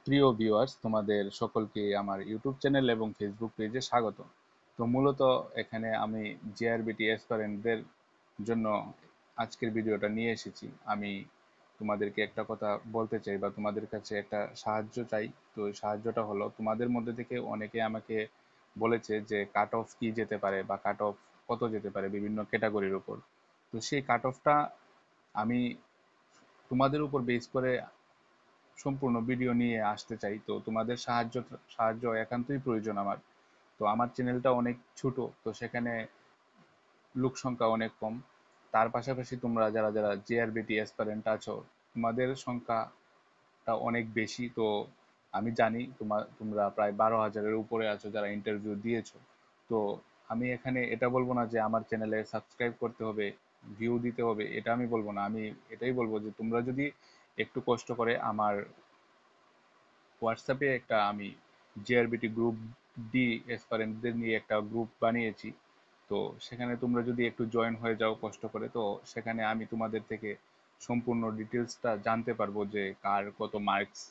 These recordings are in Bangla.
প্রিয় ভিউয়ার্স, তোমাদের সকলকে আমার ইউটিউব চ্যানেল এবং ফেসবুক পেজে স্বাগত। তো মূলত এখানে আমি জিআরবিটি অ্যাসপারেন্টদের জন্য আজকের ভিডিওটা নিয়ে এসেছি। আমি তোমাদেরকে একটা কথা বলতে চাই বা তোমাদের কাছে একটা সাহায্য চাই। তো এই সাহায্যটা হলো, তোমাদের মধ্যে থেকে অনেকে আমাকে বলেছে যে কাট অফ কি যেতে পারে বা কাট অফ কত যেতে পারে বিভিন্ন ক্যাটাগরির উপর। তো সেই কাট অফটা আমি তোমাদের উপর বেস করে সম্পূর্ণ ভিডিও নিয়ে আসতে চাই। তো তোমাদের সাহায্য একান্তই প্রয়োজন আমার। তো আমার চ্যানেলটা অনেক ছোট, তো সেখানে লোক সংখ্যা অনেক কম। তার পাশাপাশি তোমরা যারা যারা জেআরবিটি অ্যাসপারেন্ট আছো, তোমাদের সংখ্যাটা অনেক বেশি। তো আমি জানি তোমরা প্রায় 12,000-এর উপরে আছো যারা ইন্টারভিউ দিয়েছো। তো আমি এখানে এটা বলবো না যে আমার চ্যানেলে সাবস্ক্রাইব করতে হবে, ভিউ দিতে হবে, এটা আমি বলবো না। আমি এটাই বলবো যে তোমরা যদি একটু কষ্ট করে আমার হোয়াটসঅ্যাপে একটা আমি জেআরবিটি গ্রুপ ডি এসপারেন্টদের নিয়ে একটা গ্রুপ বানিয়েছি। তো সেখানে তোমরা যদি একটু জয়েন হয়ে যাও কষ্ট করে, তো সেখানে আমি তোমাদের থেকে সম্পূর্ণ ডিটেলসটা জানতে পারবো যে কার কত মার্কস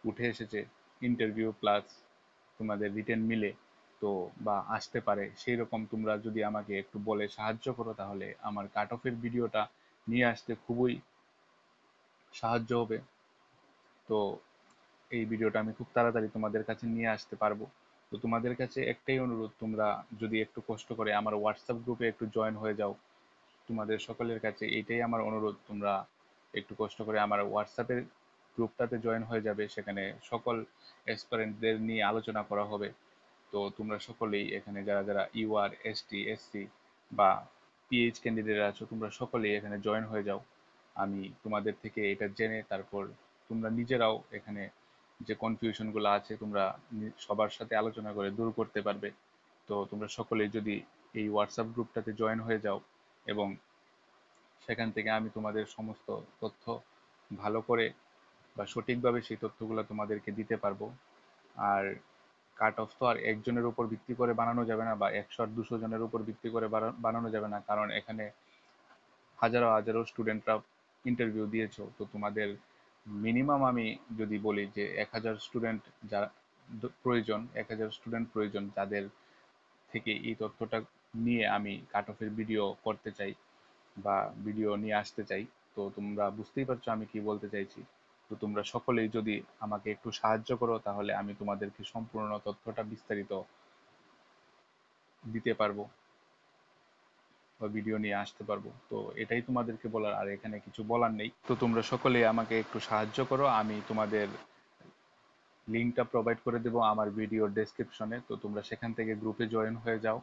উঠে এসেছে ইন্টারভিউ প্লাস তোমাদের রিটেন মিলে, তো বা আসতে পারে সেই রকম তোমরা যদি আমাকে একটু বলে সাহায্য করো, তাহলে আমার কাট অফের ভিডিওটা নিয়ে আসতে খুবই সাহায্য হবে। তো এই ভিডিওটা আমি খুব তাড়াতাড়ি তোমাদের কাছে নিয়ে আসতে পারবো। তো তোমাদের কাছে একটাই অনুরোধ, তোমরা যদি একটু কষ্ট করে আমার হোয়াটসঅ্যাপ গ্রুপে একটু জয়েন হয়ে যাও। তোমাদের সকলের কাছে এইটাই আমার অনুরোধ, তোমরা একটু কষ্ট করে আমার হোয়াটসঅ্যাপের গ্রুপটাতে জয়েন হয়ে যাবে। সেখানে সকল অ্যাসপারেন্টদের নিয়ে আলোচনা করা হবে। তো তোমরা সকলেই এখানে যারা যারা ইউআর এসটি এসসি বা পিএইচ ক্যান্ডিডেট আছো, তোমরা সকলেই এখানে জয়েন হয়ে যাও। আমি তোমাদের থেকে এটা জেনে তারপর তোমরা নিজেরাও এখানে যে কনফিউশনগুলো আছে তোমরা সবার সাথে আলোচনা করে দূর করতে পারবে। তো তোমরা সকলেই যদি এই হোয়াটসঅ্যাপ গ্রুপটাতে জয়েন হয়ে যাও, এবং সেখান থেকে আমি তোমাদের সমস্ত তথ্য ভালো করে বা সঠিকভাবে সেই তথ্যগুলো তোমাদেরকে দিতে পারবো। আর কাট অফ তো আর একজনের উপর ভিত্তি করে বানানো যাবে না, বা 100 আর 200 জনের উপর ভিত্তি করে বানানো যাবে না, কারণ এখানে হাজারো হাজারো স্টুডেন্টরা ইন্টারভিউ দিয়েছো। তো তোমাদের মিনিমাম আমি যদি বলি যে 1,000 স্টুডেন্ট যা প্রয়োজন, 1,000 স্টুডেন্ট প্রয়োজন যাদের থেকে এই তথ্যটা নিয়ে আমি কাট অফের ভিডিও করতে চাই বা ভিডিও নিয়ে আসতে চাই। তো তোমরা বুঝতেই পারছো আমি কি বলতে চাইছি। তো তোমরা সকলেই যদি আমাকে একটু সাহায্য করো, তাহলে আমি তোমাদেরকে সম্পূর্ণ তথ্যটা বিস্তারিত দিতে পারবো বা ভিডিও নিয়ে আসতে পারবো। তো এটাই তোমাদেরকে বলার, আর এখানে কিছু বলার নেই। তো তোমরা সকলেই আমাকে একটু সাহায্য করো। আমি তোমাদের লিঙ্কটা প্রোভাইড করে দেবো আমার ভিডিওর ডেসক্রিপশনে। তো তোমরা সেখান থেকে গ্রুপে জয়েন হয়ে যাও।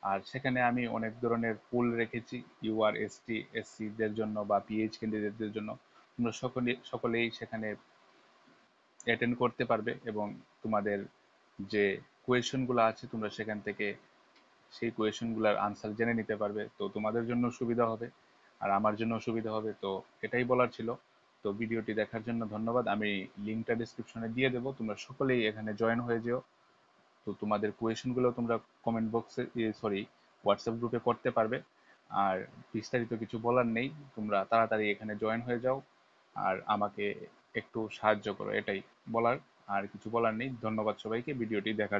আর সেখানে আমি অনেক ধরনের পুল রেখেছি ইউআর এসটি এসসি দের জন্য বা পিএইচ ক্যান্ডিডেটদের জন্য। তোমরা সকলেই সেখানে অ্যাটেন্ড করতে পারবে, এবং তোমাদের যে কোয়েশনগুলো আছে তোমরা সেখান থেকে সেই কোয়েশনগুলোর আনসার জেনে নিতে পারবে। তো তোমাদের জন্য সুবিধা হবে আর আমার জন্য সুবিধা হবে। তো এটাই বলার ছিল। তো ভিডিওটি দেখার জন্য ধন্যবাদ। আমি লিঙ্কটা ডিসক্রিপশনে দিয়ে দেবো, তোমরা সকলেই এখানে জয়েন হয়ে যেও। তো তোমাদের কোয়েশনগুলো তোমরা কমেন্ট বক্সে, সরি, হোয়াটসঅ্যাপ গ্রুপে করতে পারবে। আর বিস্তারিত কিছু বলার নেই, তোমরা তাড়াতাড়ি এখানে জয়েন হয়ে যাও আর আমাকে একটু সাহায্য করো, এটাই বলার। আর কিছু বলার নেই। ধন্যবাদ সবাইকে ভিডিওটি দেখার